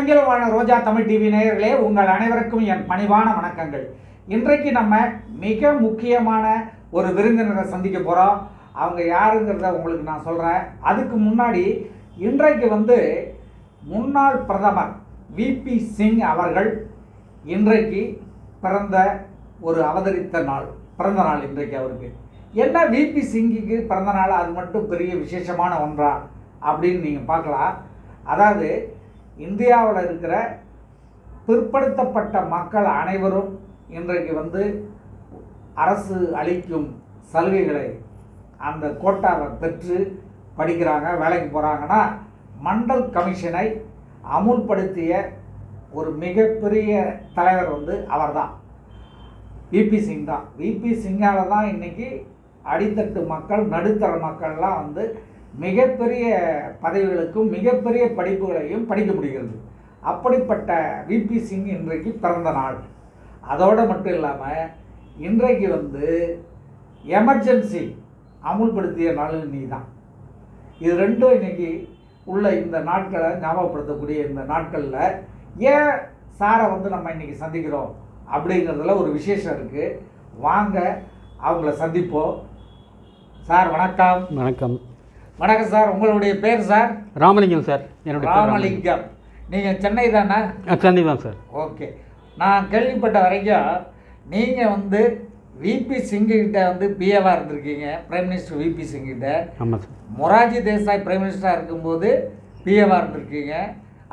உலகெங்கிலும் வாழ ரோஜா தமிழ் டிவி நேயர்களே, உங்கள் அனைவருக்கும் என் பணிவான வணக்கங்கள். இன்றைக்கு நம்ம மிக முக்கியமான ஒரு விருந்தினரை சந்திக்க போகிறோம். அவங்க யாருங்கிறத உங்களுக்கு நான் சொல்கிறேன். அதுக்கு முன்னாடி இன்றைக்கு முன்னாள் பிரதமர் விபி சிங் அவர்கள் இன்றைக்கு அவதரித்த நாள், பிறந்த நாள் இன்றைக்கு அவருக்கு. என்ன விபி சிங்குக்கு பிறந்த நாள், அது மட்டும் பெரிய விசேஷமான ஒன்றா அப்படின்னு நீங்கள் பார்க்கலாம். அதாவது இந்தியாவில் இருக்கிற பிற்படுத்தப்பட்ட மக்கள் அனைவரும் இன்றைக்கு அரசு அளிக்கும் சலுகைகளை, அந்த கோட்டாவை பெற்று படிக்கிறாங்க, வேலைக்கு போகிறாங்கன்னா மண்டல் கமிஷனை அமுல்படுத்திய ஒரு மிகப்பெரிய தலைவர் அவர் தான், விபி சிங் தான். விபி சிங்கால் தான் இன்றைக்கி அடித்தட்டு மக்கள், நடுத்தர மக்கள்லாம் மிகப்பெரிய பதவிகளுக்கும் மிகப்பெரிய படிப்புகளையும் படிக்க முடிகிறது. அப்படிப்பட்ட விபி சிங் இன்றைக்கு பிறந்த நாள். அதோடு மட்டும் இல்லாமல் இன்றைக்கு எமர்ஜென்சி அமுல்படுத்திய நாள் இன்னைக்கு தான். இது ரெண்டும் இன்றைக்கி உள்ள இந்த நாட்களை ஞாபகப்படுத்தக்கூடிய இந்த நாட்களில் ஏன் சாரை நம்ம இன்றைக்கி சந்திக்கிறோம் அப்படிங்கிறதுல ஒரு விசேஷம் இருக்குது. வாங்க அவங்கள சந்திப்போம். சார் வணக்கம். வணக்கம். வணக்கம் சார். உங்களுடைய பேர் சார்? ராமலிங்கம் சார். என்னுடைய ராமலிங்கம். நீங்கள் சென்னை தானே? சென்னை தான் சார். ஓகே. நான் கேள்விப்பட்ட வரைக்கும் நீங்கள் விபி சிங்கிட்ட பிஏவாக இருந்திருக்கீங்க, பிரைம் மினிஸ்டர் விபி சிங்கிட்ட. ஆமாம் சார். மொராஜி தேசாய் பிரைம் மினிஸ்டராக இருக்கும்போது பிஏவாக இருந்திருக்கீங்க.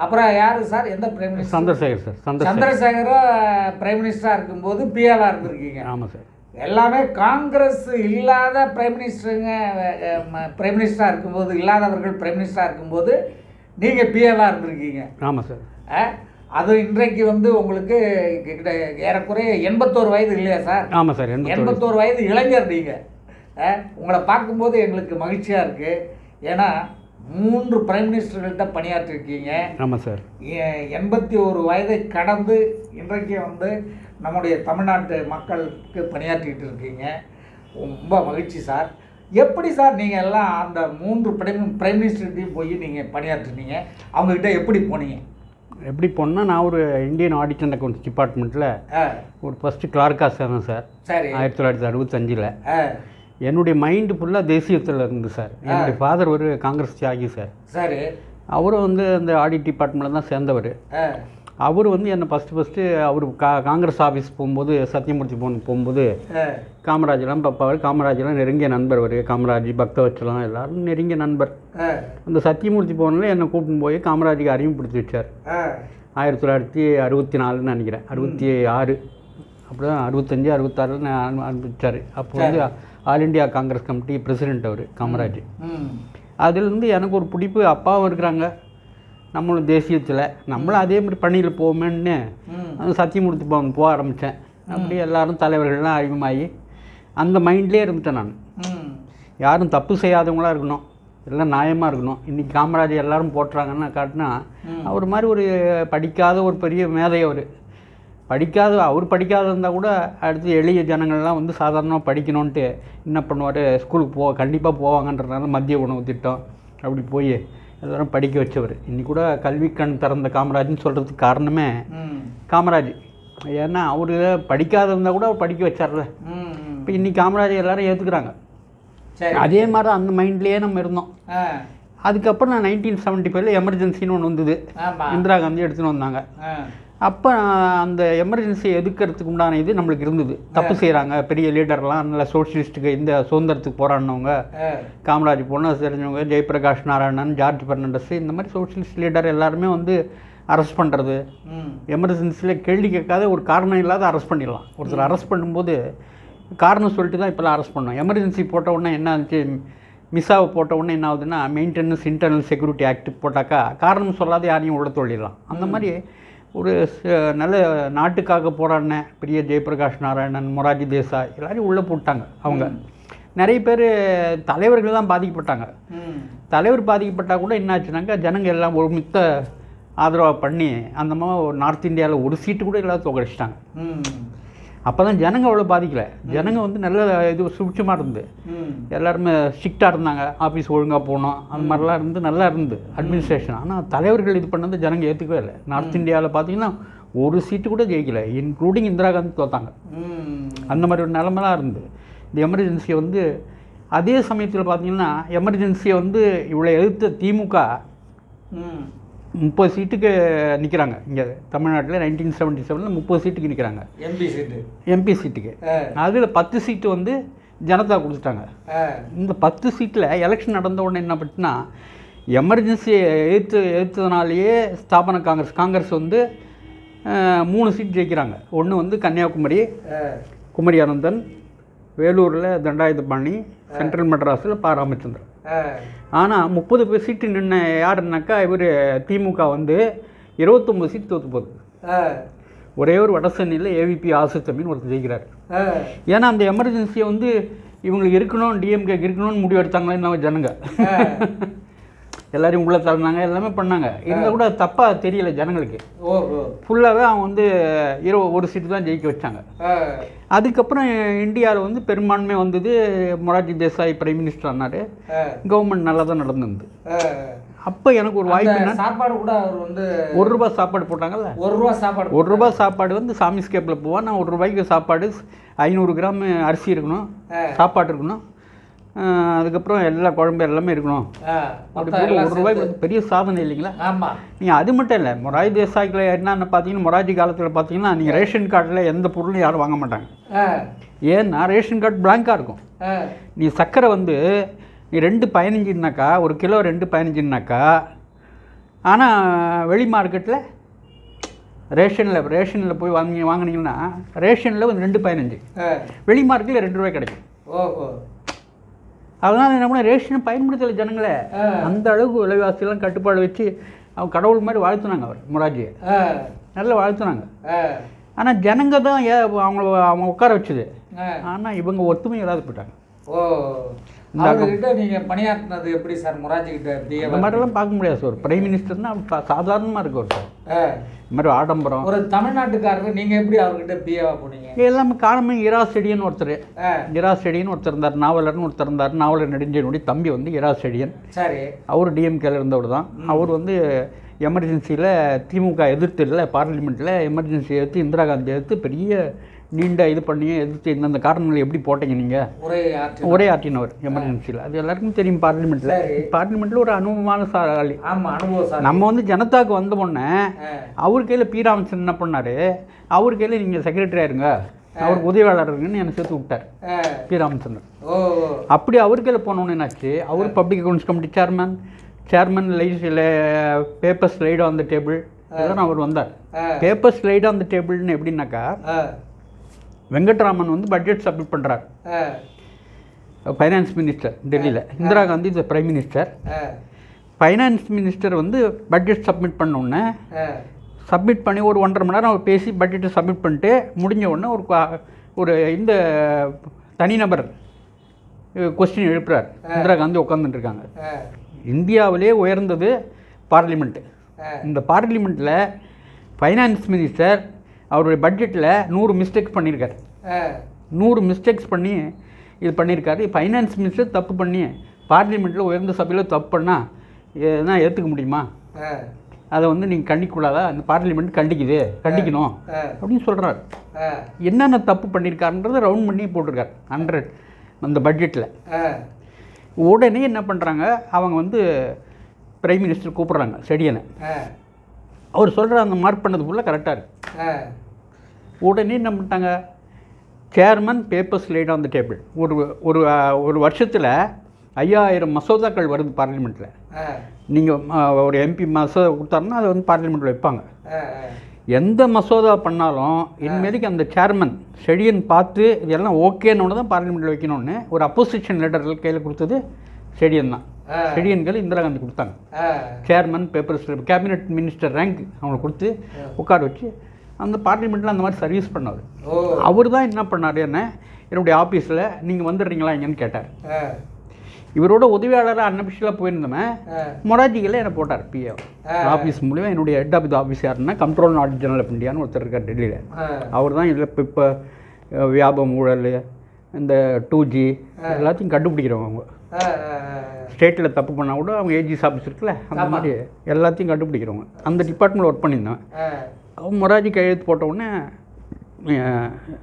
அப்புறம் யார் சார், எந்த பிரைம் மினிஸ்டர்? சந்திரசேகர் சார். சந்திரசேகரும் பிரைம் மினிஸ்டராக இருக்கும்போது பிஏவாக இருந்திருக்கீங்க. ஆமாம் சார். எல்லாமே காங்கிரஸ் இல்லாத பிரைம் மினிஸ்டருங்க. பிரைம் மினிஸ்டராக இருக்கும்போது, இல்லாதவர்கள் பிரைம் மினிஸ்டராக இருக்கும்போது நீங்கள் பிஏவாக இருந்திருக்கீங்க. ஆமாம் சார். அது இன்றைக்கு உங்களுக்கு ஏறக்குறைய 81 வயது இல்லையா சார்? ஆமாம் சார். 81 வயது இளைஞர் நீங்கள். உங்களை பார்க்கும்போது எங்களுக்கு மகிழ்ச்சியாக இருக்குது. ஏன்னா 3 பிரைம் மினிஸ்டர்கள்ட்ட பணியாற்றிருக்கீங்க. ஆமாம் சார். 81 வயதை கடந்து இன்றைக்கு நம்முடைய தமிழ்நாட்டு மக்களுக்கு பணியாற்றிக்கிட்டு இருக்கீங்க. ரொம்ப மகிழ்ச்சி சார். எப்படி சார் நீங்கள் எல்லாம் அந்த 3 பிரைம் மினிஸ்டர்கிட்டையும் போய் நீங்கள் பணியாற்றினீங்க? அவங்கக்கிட்ட எப்படி போனீங்க? எப்படி போனால், நான் ஒரு இந்தியன் ஆடிட் அண்ட் அக்கௌண்ட்ஸ் டிபார்ட்மெண்ட்டில் ஒரு ஃபஸ்ட்டு கிளார்க்காக சேர்ந்தேன் சார். சரி. 1965. என்னுடைய மைண்டு ஃபுல்லாக தேசியத்தில் இருந்து சார். என்னுடைய ஃபாதர் ஒரு காங்கிரஸ் தியாகி சார். சரி. அவரும் அந்த ஆடிட் டிபார்ட்மெண்ட்டில் தான் சேர்ந்தவர். அவர் என்னை ஃபஸ்ட்டு அவர் காங்கிரஸ் ஆஃபீஸ் போகும்போது, சத்தியமூர்த்தி போகும்போது காமராஜெலாம் பார்ப்பார். காமராஜெலாம் நெருங்கிய நண்பர். அவர் காமராஜ், பக்தவச்சலம் எல்லாரும் நெருங்கிய நண்பர். அந்த சத்தியமூர்த்தி போனில் என்னை கூப்பிட்டு போய் காமராஜுக்கு அறிமுகப்படுத்தி வச்சார். 1964 நினைக்கிறேன், 66 அப்படி தான், 65 66 ஆரம்பித்தார். அப்போ all India Congress committee president அவர் காமராஜ். அதுலேருந்து எனக்கு ஒரு பிடிப்பு. அப்பாவும் இருக்கிறாங்க, நம்மளும் தேசியத்தில், நம்மளும் அதே மாதிரி பணியில் போவோமேன்னு சத்தியமூர்த்தி பவன் போக ஆரம்பித்தேன். அப்படி எல்லாரும் தலைவர்கள்லாம் அறிமுகமாகி அந்த மைண்ட்லேயே இருந்துட்டேன் நான். யாரும் தப்பு செய்யாதவங்களாக இருக்கணும், எல்லாம் நியாயமாக இருக்கணும். இன்றைக்கி காமராஜ் எல்லோரும் போட்டுறாங்கன்னா காட்டினா, அவர் மாதிரி ஒரு படிக்காத ஒரு பெரிய மேதை. அவர் படிக்காத இருந்தால் கூட அடுத்து எளிய ஜனங்கள்லாம் சாதாரணமாக படிக்கணுன்ட்டு என்ன பண்ணுவார், ஸ்கூலுக்கு கண்டிப்பாக போவாங்கன்றதுனால மதிய உணவு திட்டம் அப்படி போய் எல்லோரும் படிக்க வச்சவர். இன்னி கூட கல்வி கண் திறந்த காமராஜ்னு சொல்கிறதுக்கு காரணமே காமராஜ். ஏன்னா அவர் படிக்காத இருந்தால் கூட அவர் படிக்க வச்சார்ல. இப்போ இன்றைக்கி காமராஜ் எல்லோரும் ஏற்றுக்கிறாங்க. அதே மாதிரி அந்த மைண்ட்லேயே நம்ம இருந்தோம். அதுக்கப்புறம் நான் 1975 எமர்ஜென்சின்னு ஒன்று வந்தது. இந்திரா காந்தி எடுத்துகிட்டு வந்தாங்க. அப்போ அந்த எமர்ஜென்சியை எதுக்கிறதுக்கு உண்டான இது நம்மளுக்கு இருந்தது. தப்பு செய்கிறாங்க பெரிய லீடர்லாம், நல்ல சோஷியலிஸ்ட்டுக்கு இந்த சுதந்திரத்துக்கு போராடினவங்க, காமராஜ் போனால் தெரிஞ்சவங்க, ஜெயபிரகாஷ் நாராயணன், ஜார்ஜ் பெர்னாண்டஸ், இந்த மாதிரி சோஷியலிஸ்ட் லீடர் எல்லாருமே அரெஸ்ட் பண்ணுறது. எமர்ஜென்சியில் கேள்வி கேட்காத, ஒரு காரணம் இல்லாத அரெஸ்ட் பண்ணிடலாம். ஒருத்தர் அரெஸ்ட் பண்ணும்போது காரணம் சொல்லிட்டு தான் இப்போலாம் அரெஸ்ட் பண்ணோம். எமர்ஜென்சி போட்ட உடனே என்ன ஆச்சு, மிஸ்ஸாவை போட்ட உடனே என்ன ஆகுதுன்னா, மெயின்டெனன்ஸ் இன்டர்னல் செக்யூரிட்டி ஆக்ட் போட்டாக்கா காரணம் சொல்லாத யாரையும் உள்ள தொழிடலாம். அந்த மாதிரி ஒரு நல்ல நாட்டுக்காக போராடின பெரிய ஜெயபிரகாஷ் நாராயணன், மொராஜி தேசாய் எல்லாரையும் உள்ளே போட்டாங்க. அவங்க நிறைய பேர் தலைவர்கள் தான் பாதிக்கப்பட்டாங்க. தலைவர் பாதிக்கப்பட்டால் கூட என்னாச்சுனாக்கா, ஜனங்க எல்லாம் ஒரு மித்த ஆதரவாக பண்ணி அந்த மாதிரி நார்த் இந்தியாவில் ஒரு சீட்டு கூட இல்லாத தோக்கடிச்சிட்டாங்க. அப்போ தான் ஜனங்க அவ்வளோ பாதிக்கலை. ஜனங்க வந்து நல்ல இது சுபிட்சமாக இருந்து எல்லாருமே ஸ்ட்ரிக்டாக இருந்தாங்க. ஆஃபீஸ் ஒழுங்காக போகணும் அந்த மாதிரிலாம் இருந்து நல்லா இருந்து அட்மினிஸ்ட்ரேஷன். ஆனால் தலைவர்கள் இது பண்ணது ஜனங்க ஏற்றுக்கவே இல்லை. நார்த் இந்தியாவில் பார்த்தீங்கன்னா ஒரு சீட்டு கூட ஜெயிக்கலை, இன்க்ளூடிங் இந்திரா காந்தி தோத்தாங்க. அந்த மாதிரி ஒரு நிலமெல்லாம் இருந்து இந்த எமர்ஜென்சியை வந்து அதே சமயத்தில் பார்த்தீங்கன்னா எமர்ஜென்சியை வந்து இவ்வளோ எதிர்த்த திமுக 30 சீட்டுக்கு நிற்கிறாங்க. இங்கே தமிழ்நாட்டில் 1977 30 சீட்டுக்கு நிற்கிறாங்க எம்பி சீட்டுக்கு. அதில் 10 சீட்டு வந்து ஜனதா கொடுத்துட்டாங்க. இந்த 10 சீட்டில் எலெக்ஷன் நடந்த உடனே என்ன பண்ணிட்டுனா எமர்ஜென்சியை எதிர்த்ததுனாலேயே ஸ்தாபன காங்கிரஸ் வந்து 3 சீட் ஜெயிக்கிறாங்க. ஒன்று வந்து கன்னியாகுமரி, குமரி அனந்தன், வேலூரில் தண்டாயுதபாணி, சென்ட்ரல் மெட்ராஸில் பா ராமச்சந்திரன். ஆனால் 30 சீட்டு நின்ன யாருன்னாக்கா இவர் திமுக வந்து 29 சீட் தோற்று போகுது. ஒரே ஒரு வடசென்னையில் ஏவிபி ஆசுத்தமின்னு ஒருத்தர் ஜெயிக்கிறார். ஏன்னா அந்த எமர்ஜென்சியை வந்து இவங்களுக்கு இருக்கணும், டிஎம்கே இருக்கணும்னு முடிவு எடுத்தாங்களே நம்ம ஜனங்க. எல்லாரையும் உள்ளே தள்ளினாங்க, எல்லாமே பண்ணாங்க. இருந்தால் கூட தப்பாக தெரியல ஜனங்களுக்கு. ஃபுல்லாகவே அவங்க வந்து 21 சீட்டு தான் ஜெயிக்க வச்சாங்க. அதுக்கப்புறம் இந்தியாவில் வந்து பெரும்பான்மை வந்தது. மொரார்ஜி தேசாய் பிரைம் மினிஸ்டர் ஆனார். கவர்மெண்ட் நல்லா தான் நடந்துருந்து. அப்போ எனக்கு ஒரு வாய்ப்பு, சாப்பாடு கூட அவர் வந்து ₹1 சாப்பாடு போட்டாங்கல்ல. ₹1 சாப்பாடு வந்து சாமி ஸ்கேப்பில் போவான். நான் ₹1 சாப்பாடு 500 கிராம் அரிசி இருக்கணும், சாப்பாடு இருக்கணும், அதுக்கப்புறம் எல்லா குழம்பு எல்லாமே இருக்கணும். அப்படி போட்டு ₹1 பெரிய சாதனை இல்லைங்களா? ஆமாம். நீங்கள் அது மட்டும் இல்லை, மொரார்ஜி தேசாய்க்கில் என்னென்னு பார்த்தீங்கன்னா மொரார்ஜி காலத்தில் பார்த்தீங்கன்னா நீங்கள் ரேஷன் கார்டில் எந்த பொருளும் யாரும் வாங்க மாட்டாங்க. ஏன்னா ரேஷன் கார்டு பிளாங்காக இருக்கும். நீ சர்க்கரை வந்து நீ 2.15னாக்கா, ஒரு கிலோ 2.15னாக்கா, ஆனால் வெளி மார்க்கெட்டில் ரேஷனில் போய் வாங்கினீங்கன்னா ரேஷனில் வந்து 2.15, வெளி மார்க்கெட்டில் ₹2 கிடைக்கும். அதனால் என்ன பண்ண ரேஷனை பயன்படுத்தலை ஜனங்களே. அந்த அளவுக்கு விலைவாசியெல்லாம் கட்டுப்பாடு வச்சு அவங்க கடவுள் மாதிரி வாழ்த்துனாங்க அவர் மொரார்ஜியை, நல்லா வாழ்த்துனாங்க. ஆனால் ஜனங்க தான் அவங்க உட்கார வச்சுது. ஆனால் இவங்க ஒத்துமை இல்லாத போயிட்டாங்க. அவர்கிட்ட நீங்கள் பணியாற்றினது எப்படி சார்? மொரார்ஜி கிட்ட இந்த மாதிரிலாம் பார்க்க முடியாது சார். பிரைம் மினிஸ்டர்னா சாதாரணமாக இருக்கும் சார். இந்த மாதிரி ஆடம்பரம். ஒரு தமிழ்நாட்டுக்காரர் நீங்கள் எப்படி அவர்கிட்ட பிஏவா போனீங்க? எல்லாமே காரணமே இரா செடியன் ஒருத்தர் இருந்தார், நாவலர்னு ஒருத்தர் இருந்தார். நாவலர் நெடுஞ்செழியனுடைய தம்பி வந்து இரா செடியன். சரி. அவர் டிஎம்கேல இருந்தவர் தான். அவர் வந்து எமர்ஜென்சியில் திமுக எதிர்த்து இல்லை, பார்லிமெண்ட்டில் எமர்ஜென்சி எதிர்த்து இந்திரா காந்தி எதிர்த்து பெரிய நீண்ட இது பண்ணி எதிர்த்து இந்தந்த காரணங்களை எப்படி போட்டீங்க நீங்கள்? ஒரே ஆற்றினவர் எமர்ஜென்சியில். அது எல்லாருக்கும் தெரியும். பார்லிமெண்ட்டில் ஒரு அனுபவமான சாராளி. நம்ம வந்து ஜனதாவுக்கு வந்த உடனே அவர் கையில் பி ராமச்சந்திரன் என்ன பண்ணார், அவர் கையில் நீங்கள் செக்ரட்டரியாக இருங்க, அவருக்கு உதவியாளர் இருக்குன்னு என்னை சேர்த்து விட்டார் பி ராமச்சந்திரன். அப்படி அவர் கையில் போனோன்னு என்னாச்சு, அவர் public accounts committee chairman paper slide on the table இதெல்லாம் அவர் வந்தார். பேப்பர் ஸ்லைடு ஆன் த டேபிள்னு எப்படின்னாக்கா, வெங்கட்ராமன் வந்து பட்ஜெட் சப்மிட் பண்ணுறார், ஃபைனான்ஸ் மினிஸ்டர் டெல்லியில். Indira Gandhi the prime minister. Finance minister வந்து பட்ஜெட் சப்மிட் பண்ணோடனே சப்மிட் பண்ணி ஒரு 1.5 மணி நேரம் அவர் பேசி பட்ஜெட்டை சப்மிட் பண்ணிட்டு முடிஞ்ச உடனே ஒரு இந்த தனிநபர் கொஸ்டின் எழுப்புறார். இந்திரா காந்தி உட்காந்துட்டுருக்காங்க. இந்தியாவிலே உயர்ந்தது பார்லிமெண்ட்டு. இந்த பார்லிமெண்ட்டில் ஃபைனான்ஸ் மினிஸ்டர் அவருடைய பட்ஜெட்டில் 100 மிஸ்டேக்ஸ் பண்ணியிருக்காரு. 100 மிஸ்டேக்ஸ் பண்ணி இது பண்ணியிருக்காரு. ஃபைனான்ஸ் மினிஸ்டர் தப்பு பண்ணி பார்லிமெண்ட்டில் உயர்ந்த சபையில் தப்பு பண்ணால் எதனா ஏற்றுக்க முடியுமா? அதை வந்து நீங்கள் கண்டிக்கூடாதா? அந்த பார்லிமெண்ட் கண்டிக்கணும் அப்படின்னு சொல்கிறார். என்னென்ன தப்பு பண்ணியிருக்காருன்றதை ரவுண்ட் பண்ணி போட்டிருக்காரு 100 அந்த பட்ஜெட்டில். உடனே என்ன பண்ணுறாங்க, அவங்க வந்து பிரைம் மினிஸ்டர் கூப்பிட்றாங்க செடியனை. அவர் சொல்கிற அந்த மார்க் பண்ணது ஃபுல்லாக கரெக்டாக இருக்குது. உடனே என்ன பண்ணிட்டாங்க, chairman paper slide on the table. ஒரு வருஷத்தில் 5000 மசோதாக்கள் வருது பார்லிமெண்ட்டில். நீங்கள் ஒரு எம்பி மசோதா கொடுத்தாருன்னா அதை வந்து பார்லிமெண்ட்டில் வைப்பாங்க. எந்த மசோதா பண்ணாலும் இனிமேலுக்கு அந்த சேர்மன் செடியன் பார்த்து இதெல்லாம் ஓகேன்னு தான் பார்லிமெண்ட்டில் வைக்கணும்னு ஒரு அப்போசிஷன் லெட்டர் கையில் கொடுத்தது செடியன் தான். செடியன்கள் இந்திரா காந்தி கொடுத்தாங்க. Chairman paper cabinet minister rank அவங்களுக்கு கொடுத்து உட்கார வச்சு அந்த பார்லிமெண்ட்டில் அந்த மாதிரி சர்வீஸ் பண்ணார். அவர் தான் என்ன பண்ணார், என்னுடைய ஆஃபீஸில் நீங்கள் வந்துடுறீங்களா எங்கன்னு கேட்டார். இவரோட உதவியாளராக அன்அபிஷியலாக போயிருந்தோமே மொரார்ஜிகளை என்னை போட்டார் பிஏ ஆஃபீஸ் மூலிமா. என்னுடைய ஹெட் ஆஃப் த ஆஃபீஸ் யாருன்னா கண்ட்ரோல் நாட் ஜெனரல் ஆஃப் இந்தியான்னு ஒருத்தர் இருக்கார் டெல்லியில். அவர் தான் இதில் இப்போ வியாபம் ஊழல், இந்த 2G எல்லாத்தையும் கண்டுபிடிக்கிறவங்க அவங்க. ஸ்டேட்டில் தப்பு பண்ணால் கூட அவங்க ஏஜிஎஸ் ஆஃபீஸ் இருக்குல்ல, அந்த மாதிரி எல்லாத்தையும் கண்டுபிடிக்கிறவங்க. அந்த டிபார்ட்மெண்ட்டில் ஒர்க் பண்ணியிருந்தேன். அவன் மொராஜி கையெழுத்து போட்ட உடனே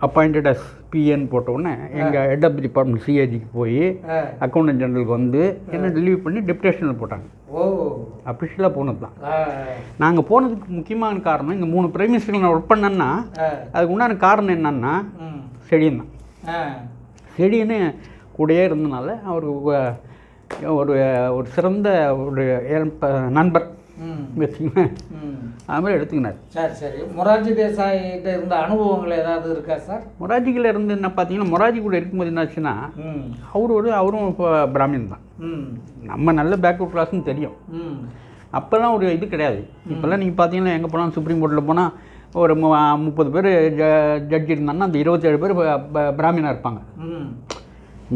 அப்பாயிண்டட் அஸ் பிஎன் போட்ட உடனே எங்கள் ஹெட் ஆஃப் தி டிபார்ட்மெண்ட் சிஏஜிக்கு போய் அக்கௌண்டன்ட் ஜெனரலுக்கு வந்து என்ன ரிலீவ் பண்ணி டெப்டேஷனில் போட்டாங்க. அஃபிஷியலாக போனது தான். நாங்கள் போனதுக்கு முக்கியமான காரணம், இந்த 3 பிரைம் மினிஸ்டர்கள் நான் ஒர்க் பண்ணேன்னா அதுக்கு உண்டான காரணம் என்னன்னா செடியன் தான். செடியன்னு கூடயே இருந்தனால அவருக்கு ஒரு ஒரு சிறந்த ஒரு நண்பர் வச்சுக்கோங்க, அது மாதிரி எடுத்துக்கினார். சரி சரி. மொரார்ஜி தேசாய்கிட்ட இருந்த அனுபவங்கள் ஏதாவது இருக்கா சார்? மொரார்ஜிக்கில் இருந்து என்ன பார்த்தீங்கன்னா, மொரார்ஜி கூட இருக்கும்போது என்னாச்சுன்னா அவரும் இப்போ பிராமின் தான். நம்ம நல்ல பேக்வர்ட் கிளாஸ்ன்னு தெரியும். அப்போல்லாம் ஒரு இது கிடையாது. இப்போல்லாம் நீங்கள் பார்த்தீங்கன்னா எங்கே போனாலும் சுப்ரீம் கோர்ட்டில் போனால் ஒரு 30 பேர் ஜட்ஜி இருந்தாங்கன்னா அந்த 27 பேர் பிராமினாக இருப்பாங்க.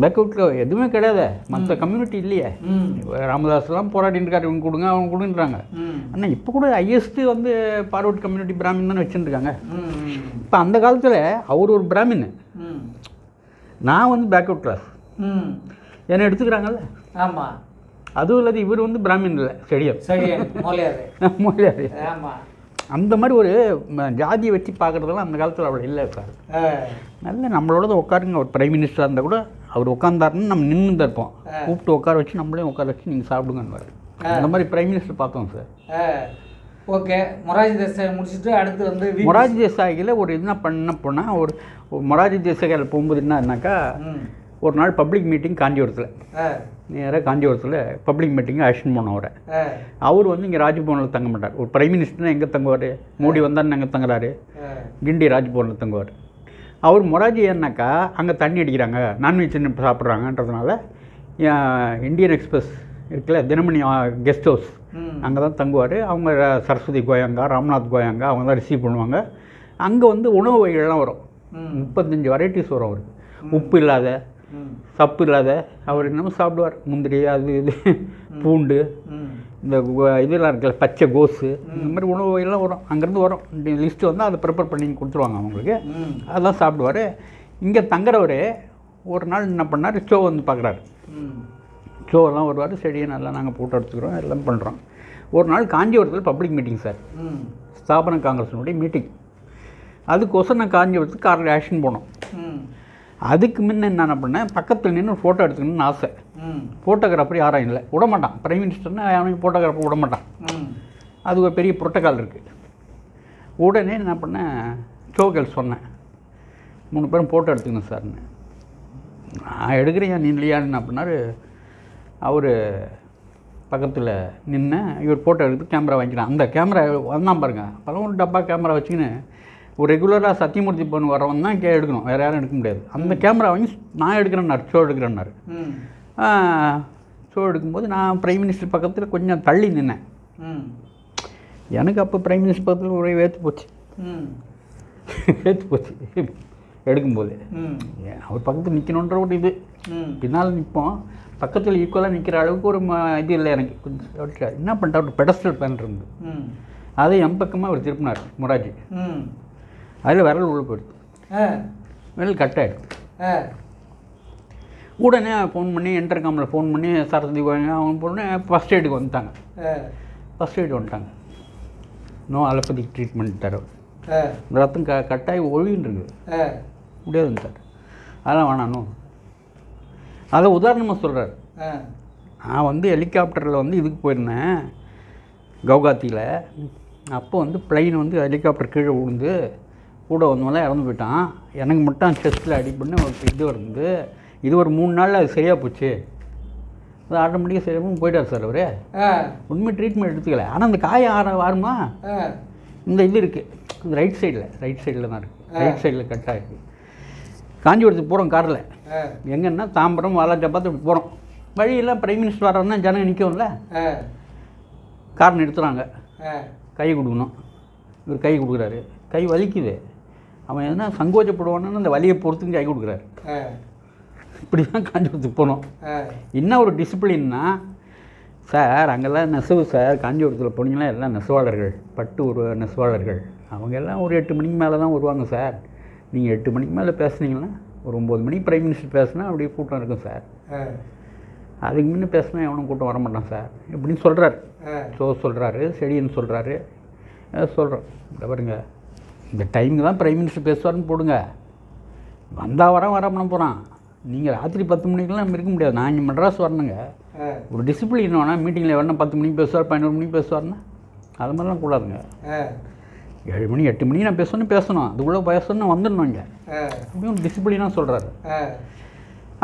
பேக்அவுட்டில் எதுவுமே கிடையாது, மற்ற கம்யூனிட்டி இல்லையே. ராமதாஸ்லாம் போராடிட்டு இருக்காரு, இவங்க கொடுங்க அவங்க கொடுன்றாங்க. ஆனால் இப்போ கூட ஹையஸ்ட்டு வந்து பார்வர்ட் கம்யூனிட்டி பிராமின் தானே வச்சுருக்காங்க. இப்போ அந்த காலத்தில் அவர் ஒரு பிராமின், நான் வந்து பேக்அவுட் கிளாஸ், என்னை எடுத்துக்கிறாங்கல்ல. ஆமாம். அதுவும் இல்லாத இவர் வந்து பிராமின் இல்லை, செடியன் மொழியாரு. ஆமாம். அந்த மாதிரி ஒரு ஜாதியை வச்சு பார்க்குறதெல்லாம் அந்த காலத்தில் அவ்வளோ இல்லை சார். நல்ல நம்மளோட உட்காருங்க, ஒரு பிரைம் மினிஸ்டராக இருந்தால் கூட அவர் உட்காந்தாருன்னு நம்ம நின்று தான் இருப்போம். கூப்பிட்டு உட்கார வச்சு நம்மளே உட்கார வச்சு நீங்கள் சாப்பிடுங்கன்னு. அந்த மாதிரி பிரைம் மினிஸ்டர் பார்த்தோம் சார். ஓகே. மொரார்ஜி தேசாய் முடிச்சுட்டு அடுத்து வந்து மொரார்ஜி தேசாயில் ஒரு என்ன போனால் ஒரு மொரார்ஜி தேசாயில் போகும்போது என்னன்னாக்கா, ஒரு நாள் பப்ளிக் மீட்டிங் காஞ்சிபுரத்தில், நேராக காஞ்சிபுரத்தில் பப்ளிக் மீட்டிங்கு அழைச்சின்னு போனவரை. அவர் வந்து இங்கே ராஜ்பவனில் தங்க மாட்டார். ஒரு பிரைம் மினிஸ்டர்னா எங்கே தங்குவார்? மோடி வந்தான்னு எங்கே தங்குறாரு? கிண்டி ராஜ்பவனில் தங்குவார். அவர் மொரார்ஜி ஏன்னாக்கா அங்கே தண்ணி அடிக்கிறாங்க, நான்வெஜ் சாப்பிட்றாங்கன்றதுனால இந்தியன் எக்ஸ்பிரஸ் இருக்குல்ல, தினமணி கெஸ்ட் ஹவுஸ், அங்கே தான் தங்குவார். அவங்க சரஸ்வதி கோயங்கா, ராம்நாத் கோயங்கா அவங்க தான் ரிசீவ் பண்ணுவாங்க. அங்கே வந்து உணவு வகைகள்லாம் வரும், 35 வெரைட்டிஸ் வரும். அவருக்கு உப்பு இல்லாத, சப்பு இல்லாத, அவர் என்னமோ சாப்பிடுவார். முந்திரி, அது இது, பூண்டு, இந்த இதெல்லாம் இருக்குல்ல, பச்சை கோஸு, இந்த மாதிரி உணவு வகையெல்லாம் வரும். அங்கேருந்து வரும் லிஸ்ட்டு வந்து அதை ப்ரிப்பேர் பண்ணி கொடுத்துருவாங்க அவங்களுக்கு. அதெல்லாம் சாப்பிடுவார். இங்கே தங்குறவர் ஒரு நாள் என்ன பண்ணார், ஷோ வந்து பார்க்குறாரு. ஷோவெல்லாம் வருவார். செடியை நல்லா நாங்கள் போட்டோ எடுத்துக்கிறோம், எல்லாம் பண்ணுறோம். ஒரு நாள் காஞ்சிபுரத்தில் பப்ளிக் மீட்டிங் சார், ஸ்தாபன காங்கிரஸினுடைய மீட்டிங். அதுக்கோசரம் நான் காஞ்சிபுரத்துக்கு காரில் ஆக்ஷன் போனோம். அதுக்கு முன்ன என்ன பண்ணேன், பக்கத்தில் நின்று ஃபோட்டோ எடுத்துக்கணும்னு ஆசை. ஃபோட்டோகிராஃபர் யாரும் இல்லை, விட மாட்டான். பிரைம் மினிஸ்டர்னா அவனுக்கு ஃபோட்டோகிராஃபர் விட மாட்டான். அது ஒரு பெரிய புரோட்டோக்கால் இருக்குது. உடனே என்ன பண்ணேன், ஷோகேல் சொன்னேன், 3 பேரும் ஃபோட்டோ எடுத்துக்கணும் சார்னு. நான் எடுக்கிறேன், நீ இல்லையான்னு என்ன பண்ணார், அவர் பக்கத்தில் நின்று இவர் ஃபோட்டோ எடுத்து கேமரா வாங்கிக்கிறான். அந்த கேமரா வந்தான் பாருங்க, அப்போல்லாம் ஒரு டப்பா கேமரா வச்சுக்கின்னு ஒரு ரெகுலராக சத்தியமூர்த்தி பொண்ணு வரவன் தான் எடுக்கணும், வேறு யாரும் எடுக்க முடியாது. அந்த கேமரா வாங்கி நான் எடுக்கிறேன்னாரு, ஷோ எடுக்கிறேன்னாரு. ஷோ எடுக்கும்போது நான் பிரைம் மினிஸ்டர் பக்கத்தில் கொஞ்சம் தள்ளி நின்னேன். எனக்கு அப்போ பிரைம் மினிஸ்டர் பக்கத்தில் ஒரே வேத்து போச்சு எடுக்கும்போது. அவர் பக்கத்தில் நிற்கணுன்ற ஒரு இது, பின்னால் நிற்போம், பக்கத்தில் ஈக்குவலாக நிற்கிற அளவுக்கு ஒரு இது இல்லை எனக்கு. கொஞ்சம் என்ன பண்ணிட்டார், ஒரு பெடஸ்டல் பேன் இருந்து அதை என் பக்கமாக அவர் திருப்பினார் மொரார்ஜி. அதில் விரல் உள்ள போயிடுது, விரல் கட் ஆகிடும். உடனே ஃபோன் பண்ணி, இன்டர்காமில் ஃபோன் பண்ணி, சரஸ்வதி கோயங்க அவங்க பொண்ணு ஃபஸ்ட் எய்டுக்கு வந்துட்டாங்க. ஃபஸ்ட் எய்டு வந்துட்டாங்க. நோ அலோபதிக் ட்ரீட்மெண்ட் தர, ரத்தம் கட்டாயி ஒழின்னு இருக்குது, முடியாதுன்னு. அதெல்லாம் வேணாம். அதை உதாரணமாக சொல்கிறார். நான் வந்து ஹெலிகாப்டரில் வந்து இதுக்கு போயிருந்தேன் கவுகாத்தியில். அப்போ வந்து பிளைன் வந்து ஹெலிகாப்டர் கீழே விழுந்து கூட வந்தவங்களாம் இறந்து போயிட்டான். எனக்கு மட்டும் செஸ்ட்டில் அடிப்பண்ணு ஒரு இது வந்து இது ஒரு 3 நாளில் அது சரியாக போச்சு. அது ஆட்டோமேட்டிக்காக சரியாக போயிட்டார் சார் அவர். உண்மை ட்ரீட்மெண்ட் எடுத்துக்கல. ஆனால் அந்த காயம் வாருமா, இந்த இது இருக்குது இந்த ரைட் சைடில் தான் இருக்குது, ரைட் சைடில் கட்டாக இருக்குது. காஞ்சிபுரத்துக்கு போகிறோம் காரில், எங்கன்னா தாம்பரம் வாலாஜாபாத் போகிறோம். வழியெல்லாம் பிரைம் மினிஸ்டர் வர்றதுனா ஜனங்க நிற்கும்ல, கார் நிறுத்துகிறாங்க, கை கொடுக்கணும். இவர் கை கொடுக்குறாரு, கை வலிக்குது. அவன் எதுனா சங்கோச்சப்படுவான்னு அந்த வலியை பொறுத்துக்கு கை கொடுக்குறாரு. இப்படி தான் காஞ்சிபுரத்துக்கு போனோம். என்ன ஒரு டிசிப்ளின்னா சார், அங்கெல்லாம் நெசவு சார், காஞ்சிபுரத்தில் போனீங்கன்னா எல்லாம் நெசவாளர்கள், பட்டு ஒரு நெசவாளர்கள். அவங்க எல்லாம் ஒரு 8 மணிக்கு மேலே தான் வருவாங்க சார். நீங்கள் 8 மணிக்கு மேலே பேசுனீங்கன்னா ஒரு 9 மணிக்கு பிரைம் மினிஸ்டர் பேசுனா அப்படியே கூட்டம் இருக்கும் சார். அதுக்கு முன்னே பேசினா எவனும் கூட்டம் வர மாட்டான் சார் இப்படின்னு சொல்கிறார். சொல்கிறாரு, செடியன் சொல்கிறாரு. சொல்கிறோம் இந்த பாருங்க, இந்த டைமுக்கு தான் பிரைம் மினிஸ்டர் பேசுவார்னு போடுங்க. வந்தால் வராம போகிறான். நீங்கள் ராத்திரி 10 மணிக்கெலாம் நம்ம இருக்க முடியாது. நான் இங்கே மெட்ராஸ் வரணுங்க. ஒரு டிசிப்ளின் வேணால் மீட்டிங்கில் வேணால் 10 மணிக்கு பேசுவார், 11 மணிக்கு பேசுவார்னா அது மாதிரிலாம் கூடாதுங்க. 7 மணி 8 மணிக்கு நான் பேசணும். அதுக்குள்ளே பேசணும்னு வந்துடணும் இங்கே அப்படியும் டிசிப்ளினாக சொல்கிறாரு.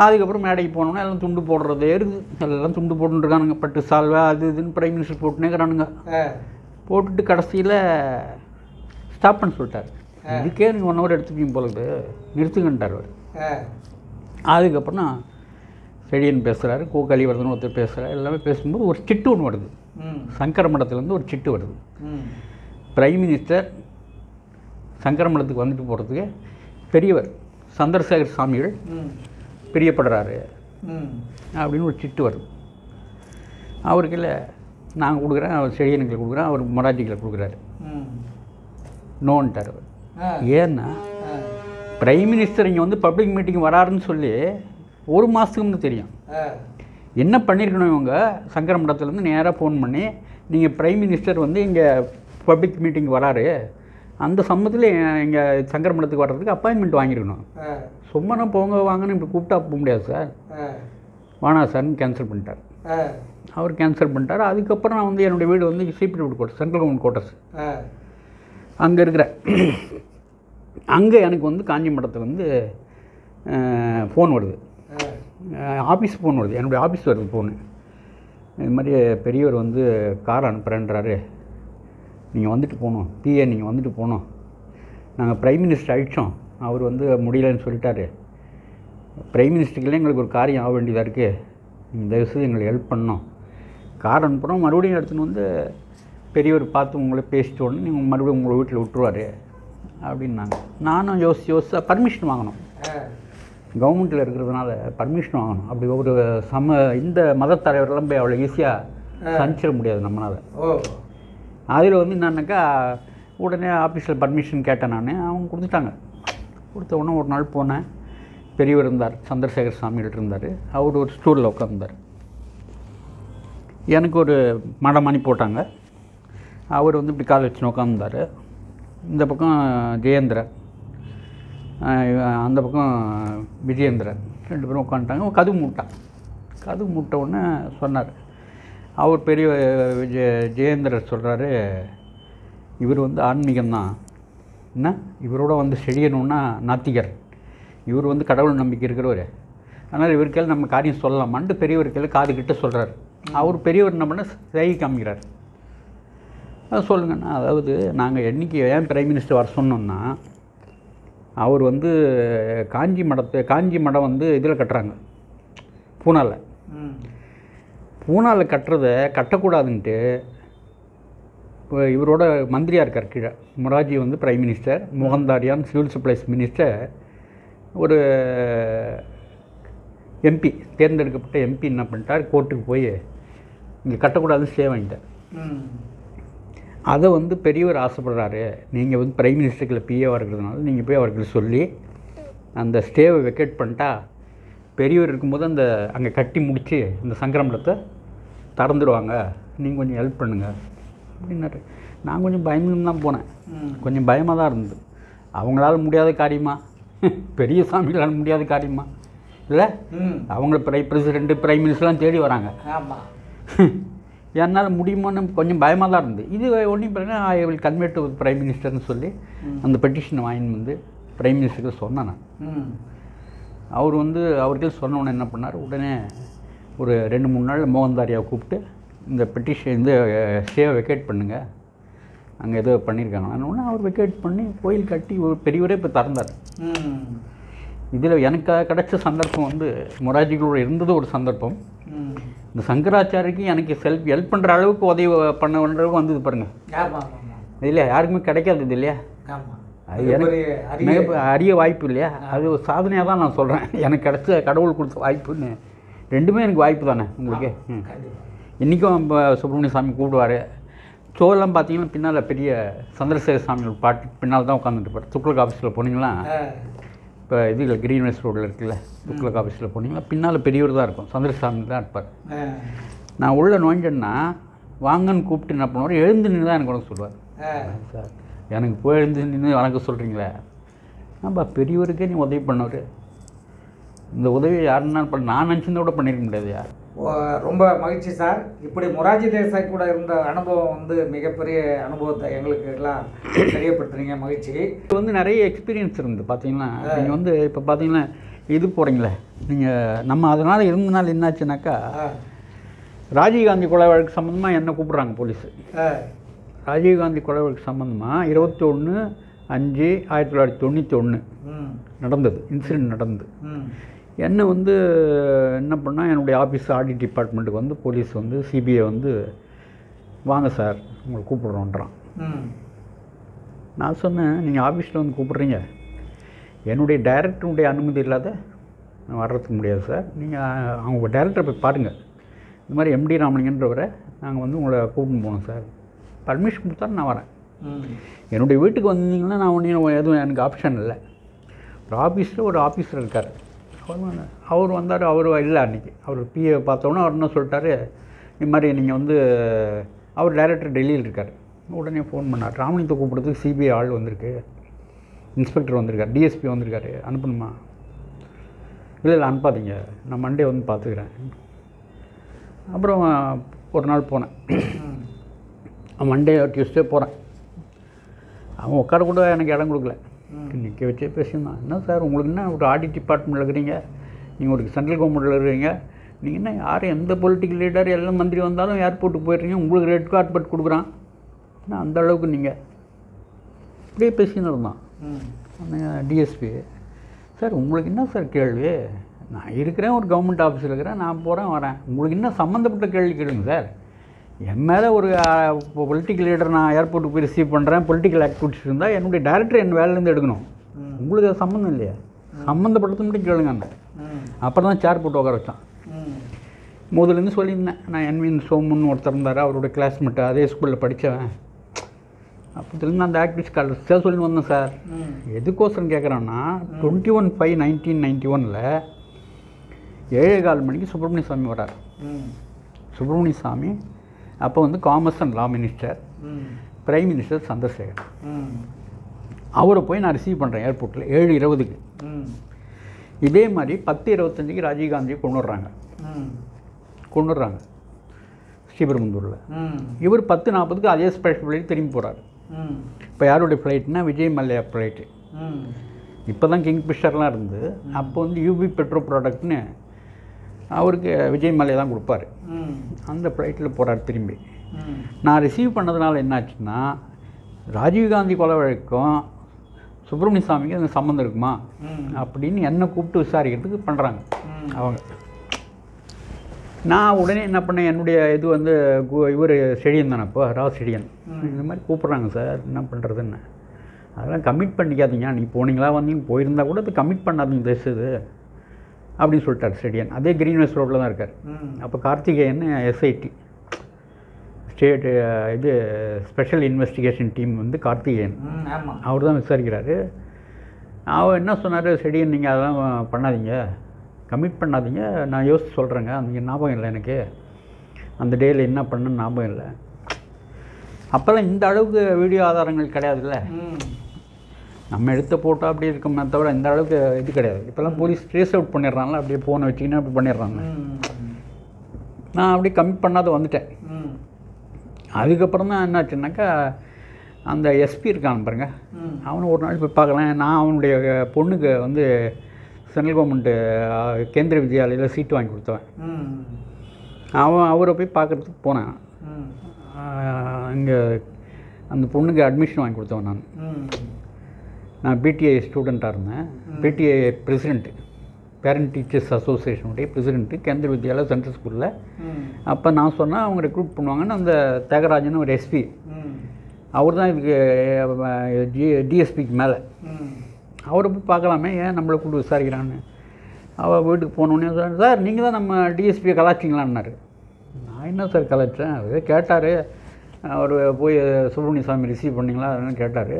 அதுக்கப்புறம் மேடைக்கு போனோன்னா எல்லாம் துண்டு போடுறதே இருக்குது. எல்லாம் துண்டு போட்டுருக்கானுங்க, பட்டு சால்வை அது இதுன்னு பிரைம் மினிஸ்டர் போட்டுனேக்கிறானுங்க. போட்டுட்டு கடைசியில் ஸ்டாப் பண்ண சொல்லிட்டார். இதுக்கே நீங்கள் 1 ஹவர் எடுத்துப்பீங்க போலது, நிறுத்துங்கன்ட்டார் அவர். அதுக்கப்புறம் செடியன் பேசுகிறாரு, கலிவர்தன் ஒருத்தர் பேசுகிறார். எல்லாமே பேசும்போது ஒரு சிட்டு ஒன்று வருது. சங்கர மடத்துலேருந்து ஒரு சிட்டு வருது. பிரைம் மினிஸ்டர் சங்கர மடத்துக்கு வந்துட்டு போகிறதுக்கு பெரியவர் சந்திரசேகர் சாமிகள் பிரியப்படுறாரு அப்படின்னு ஒரு சிட்டு வருது. அவருக்கு இல்லை நான் கொடுக்குறேன், அவர் செடியனுக்கு கொடுக்குறேன், அவர் மொராஜிகளை கொடுக்குறாரு. நோன்ட்டார் அவர். ஏன்னா பிரைம் மினிஸ்டர் இங்கே வந்து பப்ளிக் மீட்டிங் வராருன்னு சொல்லி 1 மாதத்துக்கு முன்னே தெரியும். என்ன பண்ணியிருக்கணும் இவங்க, சங்கர மடத்துலேருந்து நேராக ஃபோன் பண்ணி நீங்கள் பிரைம் மினிஸ்டர் வந்து இங்கே பப்ளிக் மீட்டிங் வராரு, அந்த சம்பளத்தில் இங்கே சங்கர மடத்துக்கு வர்றதுக்கு அப்பாயின்மெண்ட் வாங்கியிருக்கணும். சும்மா போங்க வாங்கன்னு இப்படி கூப்பிட்டா போக முடியாது சார். வானா சார்னு கேன்சல் பண்ணிட்டார். அவர் கேன்சல் பண்ணிட்டார். அதுக்கப்புறம் நான் வந்து என்னுடைய வீடு வந்து CBT quarters, central government quarters அங்கே இருக்கிற. அங்கே எனக்கு வந்து காஞ்சி மடத்துக்கு வந்து ஃபோன் வருது, ஆஃபீஸ் ஃபோன் வருது, என்னுடைய ஆஃபீஸ் வருது ஃபோனு. இது மாதிரி பெரியவர் வந்து கார் அனுப்புகிறேன்றாரு, நீங்கள் வந்துட்டு போகணும், பிஏ நீங்கள் வந்துட்டு போகணும். நாங்கள் பிரைம் மினிஸ்டர் அழிச்சோம், அவர் வந்து முடியலன்னு சொல்லிட்டாரு. பிரைம் மினிஸ்டருக்குள்ளே எங்களுக்கு ஒரு காரியம் ஆக வேண்டியதாக இருக்குது, நீங்கள் தயவுசெய்து எங்களுக்கு ஹெல்ப் பண்ணணும். கார் அனுப்புகிறோம், மறுபடியும் எடுத்துன்னு வந்து பெரியவர் பார்த்து உங்களை பேசிட்டு உடனே நீங்கள் மறுபடியும் உங்களை வீட்டில் விட்டுருவார் அப்படின்னாங்க. நானும் யோசிச்சு பர்மிஷன் வாங்கணும். கவர்மெண்ட்டில் இருக்கிறதுனால பர்மிஷன் வாங்கணும். அப்படி ஒரு இந்த மத தலைவரெல்லாம் போய் அவ்வளோ ஈஸியாக சந்திச்சிட முடியாது நம்மளால். அதில் வந்து என்னன்னாக்கா உடனே ஆஃபீஸில் பர்மிஷன் கேட்டேன் நான், அவங்க கொடுத்துட்டாங்க. கொடுத்த உடனே ஒரு நாள் போனேன். பெரியவர் இருந்தார், சந்திரசேகர் சாமிகிட்ட இருந்தார். அவர் ஒரு ஸ்டூலில் உட்காந்துருந்தார். எனக்கு ஒரு மடமணி போட்டாங்க. அவர் வந்து இப்படி கால் வச்சுன்னு உட்காந்துருந்தார். இந்த பக்கம் ஜெயேந்திரன், அந்த பக்கம் விஜயேந்திரன், 2 பேரும் உட்காந்துட்டாங்க. கதவு மூட்ட உடனே சொன்னார் அவர் பெரிய ஜெயேந்திரர் சொல்கிறாரு, இவர் வந்து ஆன்மீகம்தான், என்ன இவரோட வந்து செடியணுன்னா நாத்திகர், இவர் வந்து கடவுள் நம்பிக்கை இருக்கிறவர், அதனால் இவருக்கெல்லாம் நம்ம காரியம் சொல்லலாமான்ட்டு பெரியவருக்கெல்லாம் காது கிட்ட சொல்கிறார். அவர் பெரியவர் என்ன பண்ண செய்கை காமிக்கிறார். அது சொல்லுங்கண்ணா, அதாவது நாங்கள் என்றைக்கு ஏன் பிரைம் மினிஸ்டர் வர சொன்னோம்னா, அவர் வந்து காஞ்சி மடம் வந்து இதில் கட்டுறாங்க, பூனாவில் கட்டுறதை கட்டக்கூடாதுன்ட்டு இவரோட மந்திரியாக இருக்கார் கீழே, மொராஜி வந்து பிரைம் மினிஸ்டர், மோகன்தாரியான் சிவில் சப்ளைஸ் மினிஸ்டர், ஒரு எம்பி தேர்ந்தெடுக்கப்பட்ட எம்பி என்ன பண்ணிட்டார், கோர்ட்டுக்கு போய் இங்கே கட்டக்கூடாதுன்னு ஸ்டே வாங்கிட்டார். அதை வந்து பெரியவர் ஆசைப்படுறாரு, நீங்கள் வந்து பிரைம் மினிஸ்டருக்குள்ள பிஏவாக இருக்கிறதுனால நீங்கள் போய் அவருக்கு சொல்லி அந்த ஸ்டேவை வெக்கேட் பண்ணிட்டா பெரியவர் இருக்கும்போது அந்த அங்கே கட்டி முடித்து இந்த சங்கரமடத்தை திறந்துடுவாங்க, நீங்கள் கொஞ்சம் ஹெல்ப் பண்ணுங்கள் அப்படின்னாரு. நான் கொஞ்சம் பயந்து தான் போனேன், கொஞ்சம் பயமாக தான் இருந்தது. அவங்களால முடியாத காரியமா, பெரிய சாமிகளால் முடியாத காரியமா இல்லை, அவங்கள பிரசிடெண்ட்டு பிரைம் மினிஸ்டர்லாம் தேடி வராங்க. என்னால் முடியுமான்னு கொஞ்சம் பயமாக தான் இருந்தது. இது ஒன்றும் பிறகு I will convey to prime மினிஸ்டர்னு சொல்லி அந்த பெட்டிஷனை வாங்கின்னு வந்து பிரைம் மினிஸ்டருக்கு சொன்னேன் நான். அவர் வந்து அவர்கள் சொன்ன உடனே என்ன பண்ணார், உடனே ஒரு 2-3 நாள் மோகன்தாரியாவை கூப்பிட்டு இந்த பெட்டிஷன் இந்த ஸ்டேவை வெக்கேட் பண்ணுங்கள், அங்கே ஏதோ பண்ணியிருக்காங்க. உடனே அவர் வெக்கேட் பண்ணி கோயில் கட்டி ஒரு பெரியவரே இப்போ திறந்தார். இதில் எனக்கு கிடைச்ச சந்தர்ப்பம் வந்து மொராஜிகளோடு இருந்தது ஒரு சந்தர்ப்பம். இந்த சங்கராச்சாரிக்கு எனக்கு ஹெல்ப் பண்ணுற அளவுக்கு உதவி பண்ண அளவுக்கு வந்தது பாருங்கள். இல்லையா, யாருக்குமே கிடைக்காது இது இல்லையா, அது எனக்கு அரிய வாய்ப்பு இல்லையா, அது ஒரு சாதனையாக தான் நான் சொல்கிறேன். எனக்கு கிடைச்ச கடவுள் கொடுத்த வாய்ப்புன்னு ரெண்டுமே எனக்கு வாய்ப்பு தானே உங்களுக்கு. இன்றைக்கும் இப்போ சுப்பிரமணிய சாமி கூப்பிடுவார், ஷோலாம் பார்த்தீங்கன்னா பின்னால் பெரிய சந்திரசேகர சாமிகள் பாட்டு பின்னால் தான் உட்காந்துட்டு இருப்பார். துக்ளக் ஆஃபீஸில் போனீங்களா, இப்போ இது கிரீன்வேஸ் ரோடில் இருக்குல்ல, துக்ளக் ஆஃபீஸில் போனீங்களா பின்னால் பெரியவர் தான் இருக்கும், சந்திரசாமி தான் இருப்பார். நான் உள்ளே நோஞ்சேன்னா வாங்கன்னு கூப்பிட்டு என்ன பண்ணுவார், எழுந்து நின்று தான் எனக்கு உனக்கு சொல்லுவார். சார் எனக்கு போய் எழுந்து நின்று வணக்கம் சொல்கிறீங்களே, ஆமாப்பா பெரியவருக்கே நீ உதவி பண்ணவர், இந்த உதவியை யாருன்னாலும் பண்ண நான் நினச்சிருந்தா கூட பண்ணியிருக்க முடியாது யார். ரொம்ப மகிழ்ச்சி சார். இப்படி மொரார்ஜி தேசாய் கூட இருந்த அனுபவம் வந்து மிகப்பெரிய அனுபவத்தை எங்களுக்கு எல்லாம் தெரியப்படுத்துறீங்க, மகிழ்ச்சி. இது வந்து நிறைய எக்ஸ்பீரியன்ஸ் இருந்து பார்த்தீங்கன்னா, நீங்கள் வந்து இப்போ பார்த்தீங்கன்னா இது போகிறீங்களே நீங்கள், நம்ம அதனால் இருந்தனால என்னாச்சுனாக்கா, ராஜீவ்காந்தி கொலை வழக்கு சம்மந்தமாக என்ன கூப்பிட்றாங்க போலீஸு. ராஜீவ்காந்தி கொலை வழக்கு சம்மந்தமாக 21/5/1991 நடந்தது, இன்சிடென்ட் நடந்தது. என்னை வந்து என்ன பண்ணால் என்னுடைய ஆஃபீஸ் ஆடிட் டிபார்ட்மெண்ட்டுக்கு வந்து போலீஸ் வந்து சிபிஐ வந்து வாங்க சார் உங்களை கூப்பிட்றோன்றான். நான் சொன்னேன், நீங்கள் ஆஃபீஸில் வந்து கூப்பிட்றீங்க, என்னுடைய டைரக்டருடைய அனுமதி இல்லாத நான் வர்றதுக்கு முடியாது சார், நீங்கள் அவங்க டைரக்டரை போய் பாருங்கள், இந்த மாதிரி எம்டி ராமலிங்கன்றவரை நாங்கள் வந்து உங்களை கூப்பிட்டு போகணும் சார், பர்மிஷன் கொடுத்தா நான் வரேன். என்னுடைய வீட்டுக்கு வந்தீங்கன்னா நான் ஒன்றும் எதுவும் எனக்கு ஆப்ஷன் இல்லை. ஒரு ஆஃபீஸில் ஒரு ஆஃபீஸர் இருக்கார், அவர் வந்தார். அவர் இல்லை அன்றைக்கி, அவர் பிஏ பார்த்தோன்னே அவர் என்ன சொல்லிட்டாரு, இது மாதிரி நீங்கள் வந்து அவர் டைரக்டர் டெல்லியில் இருக்கார். உடனே ஃபோன் பண்ணார், ராமலிங்கத்தை கூப்பிட்றதுக்கு சிபிஐ ஆள் வந்திருக்கு, இன்ஸ்பெக்டர் வந்திருக்கார், டிஎஸ்பி வந்திருக்காரு, அனுப்பணுமா? இல்லை அனுப்பாதீங்க, நான் மண்டே வந்து பார்த்துக்கிறேன். அப்புறம் ஒரு நாள் போனேன், மண்டே டியூஸ்டே போகிறேன். அவன் உட்கார கூட எனக்கு இடம் கொடுக்கல, நிற்க வச்சே பேசியிருந்தான். என்ன சார் உங்களுக்கு என்ன ஒரு ஆடிட் டிபார்ட்மெண்ட்டில் இருக்கிறீங்க, நீங்கள் ஒரு சென்ட்ரல் கவர்மெண்ட்டில் இருக்கிறீங்க, நீங்கள் என்ன யாரும் எந்த பொலிட்டிக்கல் லீடர் எல்லாம் மந்திரி வந்தாலும் ஏர்போர்ட்டுக்கு போயிடுறீங்க, உங்களுக்கு ரெட் கார்பெட் கொடுக்குறான், ஏன்னா அந்த அளவுக்கு நீங்கள் இப்படியே பேசின்னு இருந்தான் அந்த டிஎஸ்பி. சார் உங்களுக்கு என்ன சார் கேள்வி, நான் இருக்கிறேன் ஒரு கவர்மெண்ட் ஆஃபீஸில் இருக்கிறேன், நான் போகிறேன் வரேன், உங்களுக்கு என்ன சம்மந்தப்பட்ட கேள்வி கேளுங்க சார். என் மேலே ஒரு பொலிட்டிக்கல் லீடர் நான் ஏர்போர்ட்டுக்கு போய் ரிசீவ் பண்ணுறேன், பொலிட்டிக்கல் ஆக்டிவிட்டிஸ் இருந்தால் என்னுடைய டைரக்டர் என் வேலையிலேருந்து எடுக்கணும், உங்களுக்கு அது சம்மந்தம் இல்லையா, சம்மந்தப்பட்டது மட்டும் கேளுங்க. அப்புறம் தான் சேர் போட்டு உட்கார வச்சான். முதலேருந்து சொல்லியிருந்தேன், நான் என்வின் சோமுன்னு ஒருத்தர் இருந்தார், அவருடைய கிளாஸ்மேட்டு, அதே ஸ்கூலில் படித்தவன். அப்போதுலேருந்து அந்த ஆக்டிவிட்டிஸ் கால் சொல்லி வந்தேன் சார். எதுக்கோசரம் கேட்குறேன்னா 21/5/1991 7:15 மணிக்கு சுப்பிரமணிய சாமி வரார். சுப்பிரமணிய சாமி அப்போ வந்து commerce and law minister, prime minister Chandrasekhar. அவரை போய் நான் ரிசீவ் பண்ணுறேன் ஏர்போர்ட்டில் 7:20. இதே மாதிரி 10:25 ராஜீவ்காந்தியை கொண்டு வர்றாங்க ஸ்ரீபெரும்புதூரில். இவர் 10:40 அதே ஸ்பெஷல் ஃப்ளைட் திரும்பி போகிறார். இப்போ யாருடைய ஃப்ளைட்னா விஜய் மல்லையா ஃப்ளைட்டு. இப்போ தான் கிங்ஃபிஷர்லாம் இருந்து, அப்போ வந்து யூபி பெட்ரோ ப்ராடக்ட்னு அவருக்கு விஜய் மல்லையா தான் கொடுப்பாரு. அந்த ஃப்ளைட்டில் போகிறார் திரும்பி. நான் ரிசீவ் பண்ணதுனால என்னாச்சுன்னா, ராஜீவ்காந்தி கொலை வழக்கம் சுப்பிரமணிய சாமிக்கு அந்த சம்மந்தம் இருக்குமா அப்படின்னு என்னை கூப்பிட்டு விசாரிக்கிறதுக்கு பண்ணுறாங்க அவங்க. நான் உடனே என்ன பண்ணேன், என்னுடைய இது வந்து இவர் செடியன் தானே, இப்போ ரா செடியன், இந்த மாதிரி கூப்பிட்றாங்க சார், என்ன பண்ணுறதுன்னு. அதெல்லாம் கமிட் பண்ணிக்காதீங்க, நீ போனீங்களா வந்தீங்க போயிருந்தா கூட அது கமிட் பண்ணாதீங்க பேசுது அப்படின்னு சொல்லிட்டார் செடியன். அதே கிரீன்வேஸ் ரோட்டில் தான் இருக்கார். அப்போ கார்த்திகேயன் எஸ்ஐடி ஸ்டேட் இது ஸ்பெஷல் இன்வெஸ்டிகேஷன் டீம் வந்து கார்த்திகேயன், அவர் தான் விசாரிக்கிறாரு. அவர் என்ன சொன்னார், செடியன் நீங்கள் அதெல்லாம் பண்ணாதீங்க, கமிட் பண்ணாதீங்க, நான் யோசித்து சொல்கிறேங்க, அந்த ஞாபகம் இல்லை எனக்கு, அந்த டேயில் என்ன பண்ணுன்னு ஞாபகம் இல்லை. அப்போல்லாம் இந்த அளவுக்கு வீடியோ ஆதாரங்கள் கிடையாதுல்ல, நம்ம எடுத்த ஃபோட்டோ அப்படியே இருக்கோமே தவிர இந்த அளவுக்கு இது கிடையாது. இப்போல்லாம் போலீஸ் ட்ரேஸ் அவுட் பண்ணிடுறாங்களா, அப்படியே ஃபோனை வச்சிங்கன்னா அப்படி பண்ணிடுறாங்க. நான் அப்படியே கமிட் பண்ணாத வந்துட்டேன். அதுக்கப்புறம் தான் என்னாச்சுன்னாக்கா, அந்த எஸ்பி இருக்கான் பாருங்க, அவனை ஒரு நாள் போய் பார்க்கலாம். நான் அவனுடைய பொண்ணுக்கு வந்து சென்ட்ரல் கவர்மெண்ட்டு கேந்திர வித்யாலயில் சீட்டு வாங்கி கொடுத்தவன். அவரை போய் பார்க்குறதுக்கு போனேன். இங்கே அந்த பொண்ணுக்கு அட்மிஷன் வாங்கி கொடுத்தவன். நான் பிடிஐ ஸ்டூடெண்ட்டாக இருந்தேன், பிடிஐ பிரசிடெண்ட்டு, பேரண்ட் டீச்சர்ஸ் அசோசியேஷனுடைய பிரசிடெண்ட்டு கேந்திர வித்யாலயா சென்ட்ரல் ஸ்கூலில். அப்போ நான் சொன்னால் அவங்க ரெக்ரூட் பண்ணுவாங்கன்னு அந்த தியாகராஜன் ஒரு எஸ்பி, அவர் தான் இதுக்கு டிஎஸ்பிக்கு மேலே. அவரை போய் பார்க்கலாமே, ஏன் நம்மளை கூப்பிட்டு விசாரிக்கிறான்னு. அவள் வீட்டுக்கு போனோடனே சார் நீங்கள் தான் நம்ம டிஎஸ்பியை கலாச்சிங்களான்னாரு. நான் என்ன சார் கலாச்சேன், அதே கேட்டார், அவர் போய் சுப்பிரமணிய சாமி ரிசீவ் பண்ணிங்களா அதெல்லாம் கேட்டார்.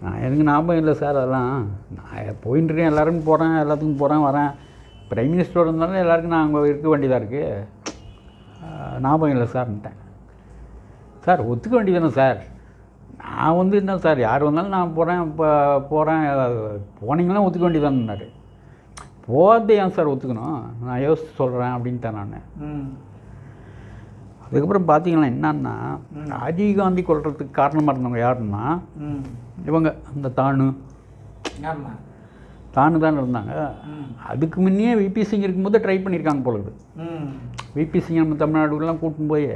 நான் எனக்கு ஞாபகம் இல்லை சார், அதெல்லாம் நான் போயின்ட்டுருக்கேன், எல்லாருக்கும் போகிறேன், எல்லாத்துக்கும் போகிறேன் வரேன். பிரைம் மினிஸ்டர் இருந்தாலும் எல்லாருக்கும் நான் அங்கே இருக்க வேண்டியதாக இருக்குது. ஞாபகம் இல்லை சார்ன்ட்டேன். சார் ஒத்துக்க வேண்டியதானே சார், நான் வந்து என்ன சார் யார் வந்தாலும் நான் போகிறேன், இப்போ போகிறேன், போனீங்களாம் ஒத்துக்க வேண்டியதானாரு. போகாதே ஏன் சார் ஒத்துக்கணும், நான் யோசித்து சொல்கிறேன் அப்படின்ட்டேன் நான். அதுக்கப்புறம் பார்த்தீங்கன்னா என்னன்னா, ராஜீவ்காந்தி கொல்றதுக்கு காரணமாக இருந்தவங்க யாருன்னா இவங்க அந்த தானு தான் இருந்தாங்க. அதுக்கு முன்னே விபி சிங் இருக்கும்போது ட்ரை பண்ணியிருக்காங்க போல இருக்குது. விபி சிங் நம்ம தமிழ்நாடுலாம் கூட்டின்னு போய்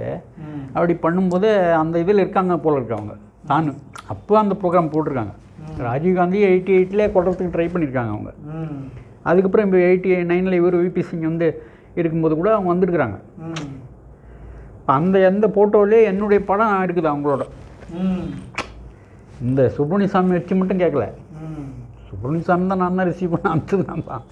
அப்படி பண்ணும்போது அந்த இதில் இருக்காங்க போல இருக்கவங்க தானு. அப்போ அந்த ப்ரோக்ராம் போட்டிருக்காங்க. ராஜீவ்காந்தி 88 கொல்றதுக்கு ட்ரை பண்ணியிருக்காங்க அவங்க. அதுக்கப்புறம் இப்போ 89 இவர் விபி சிங் வந்து இருக்கும்போது கூட அவங்க வந்திருக்கிறாங்க. அந்த எந்த ஃபோட்டோவிலே என்னுடைய படம் இருக்குது அவங்களோட. இந்த சுப்பிரமணிய சாமி வச்சு மட்டும் கேட்கல, சுப்பிரமணிய சாமி தான் நான் தான் ரிசீவ் பண்ண அனுப்பிச்சது நான் தான்.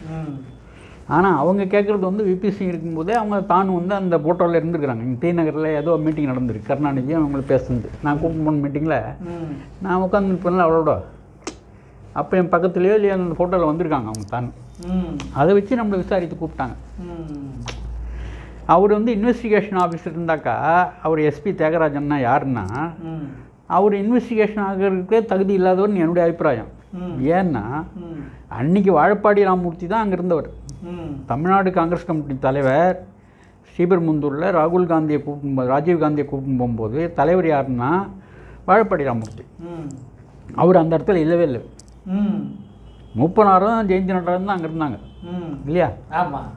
ஆனால் அவங்க கேட்குறது வந்து விபி சிங் இருக்கும்போதே அவங்க தானும் வந்து அந்த ஃபோட்டோவில் இருந்துருக்குறாங்க. இங்கே டி நகரில் ஏதோ மீட்டிங் நடந்திருக்கு, கருணாநிதியும் அவங்களை பேசுனது. நான் கூப்பிட்டு போன மீட்டிங்கில் நான் உட்காந்து பண்ணல அவளோட. அப்போ என் பக்கத்துலேயோ இல்லையா அந்த ஃபோட்டோவில் வந்திருக்காங்க அவங்க தானு. அதை வச்சு நம்மளை விசாரித்து கூப்பிட்டாங்க. அவர் வந்து இன்வெஸ்டிகேஷன் ஆஃபீஸர் இருந்தாக்கா அவர் எஸ்பி தியாகராஜன்னா யாருன்னா அவர் இன்வெஸ்டிகேஷன் ஆகிறதுக்கே தகுதி இல்லாதவர்னு என்னுடைய அபிப்பிராயம். ஏன்னா அன்றைக்கி வாழப்பாடி ராமமூர்த்தி தான் அங்கே இருந்தவர். தமிழ்நாடு காங்கிரஸ் கமிட்டி தலைவர் ஸ்ரீபெரும்புதூரில் ராகுல் காந்தியை ராஜீவ் காந்தியை கூப்பிட்டு போகும்போது தலைவர் யாருன்னா வாழப்பாடி ராமமூர்த்தி. அவர் அந்த இடத்துல இல்லவே இல்லை. மூப்பனாரும் ஜெயந்தி நடராஜன் தான் அங்கே இருந்தாங்க இல்லையா? ஆமாம்.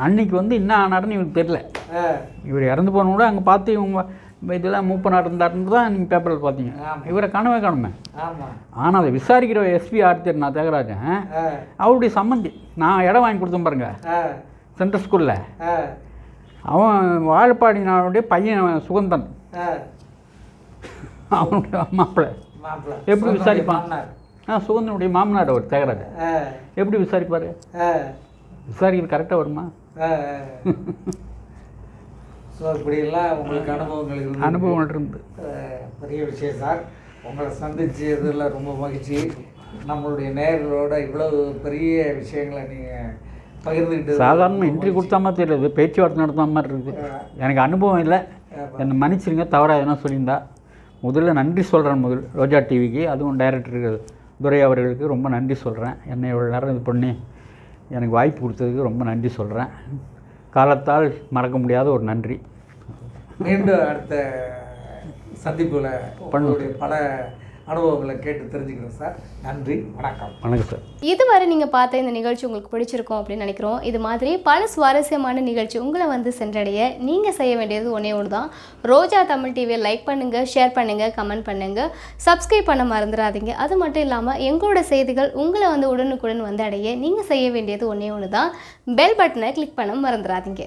அன்றைக்கி வந்து என்ன ஆனாருன்னு இவருக்கு தெரியல. இவர் இறந்து போன கூட அங்கே பார்த்து இவங்க இதெல்லாம் மூப்பனார் இருந்தாருன்னு தான் நீங்கள் பேப்பரில் பார்த்தீங்க. இவரை காணுமே. ஆனால் அதை விசாரிக்கிற எஸ்பி ஆர்த்தியர் நான் தியாகராஜன் அவருடைய சம்மந்தி. நான் இடம் வாங்கி கொடுத்தேன் பாருங்க சென்ட்ரல் ஸ்கூலில். அவன் வாழப்பாடி நாளுடைய பையன் சுகந்தன் அவனுடைய மாப்பிள்ளை. எப்படி விசாரிப்பான்? சுகந்தனுடைய மாமனார் அவர் தியாகராஜன். எப்படி விசாரிப்பார்? விசாரிக்கிறது கரெக்டாக வருமா? ஸோ இப்படியெல்லாம் உங்களுக்கு அனுபவங்கள் இருந்து பெரிய விஷயம் சார். உங்களை சந்திச்சதில் ரொம்ப மகிழ்ச்சி. நம்மளுடைய நேயர்களோட இவ்வளவு பெரிய விஷயங்களை நீங்கள் பகிர்ந்துக்கிட்டு சாதாரண என்ட்ரி கொடுத்தா மாதிரி தெரியுது, பேச்சுவார்த்தை நடத்த மாதிரி இருக்குது. எனக்கு அனுபவம் இல்லை, என்னை மன்னிச்சிருங்க தவறாக எதனா சொல்லியிருந்தா. முதல்ல நன்றி சொல்கிறேன் ரோஜா டிவிக்கு, அதுவும் டைரக்டர் துரை அவர்களுக்கு ரொம்ப நன்றி சொல்கிறேன். என்னை இவ்வளோ நேரம் இது பண்ணி எனக்கு வாய்ப்பு கொடுத்ததுக்கு ரொம்ப நன்றி சொல்கிறேன். காலத்தால் மறக்க முடியாத ஒரு நன்றி. மீண்டும் அடுத்த சந்திப்பில் உங்களுடைய பல அனுபவங்களை கேட்டு தெரிஞ்சுக்கிறோம் சார். நன்றி, வணக்கம். வணக்கம் சார். இதுவரை நீங்கள் பார்த்த இந்த நிகழ்ச்சி உங்களுக்கு பிடிச்சிருக்கும் அப்படின்னு நினைக்கிறோம். இது மாதிரி பல சுவாரஸ்யமான நிகழ்ச்சி உங்களை வந்து சென்றடைய நீங்கள் செய்ய வேண்டியது ஒன்று தான். ரோஜா தமிழ் டிவியை லைக் பண்ணுங்கள், ஷேர் பண்ணுங்கள், கமெண்ட் பண்ணுங்கள், சப்ஸ்கிரைப் பண்ண மறந்துடாதீங்க. அது மட்டும் இல்லாமல் எங்களோட செய்திகள் உங்களை வந்து உடனுக்குடன் வந்து அடைய நீங்கள் செய்ய வேண்டியது ஒன்று தான், பெல் பட்டனை கிளிக் பண்ண மறந்துடாதீங்க.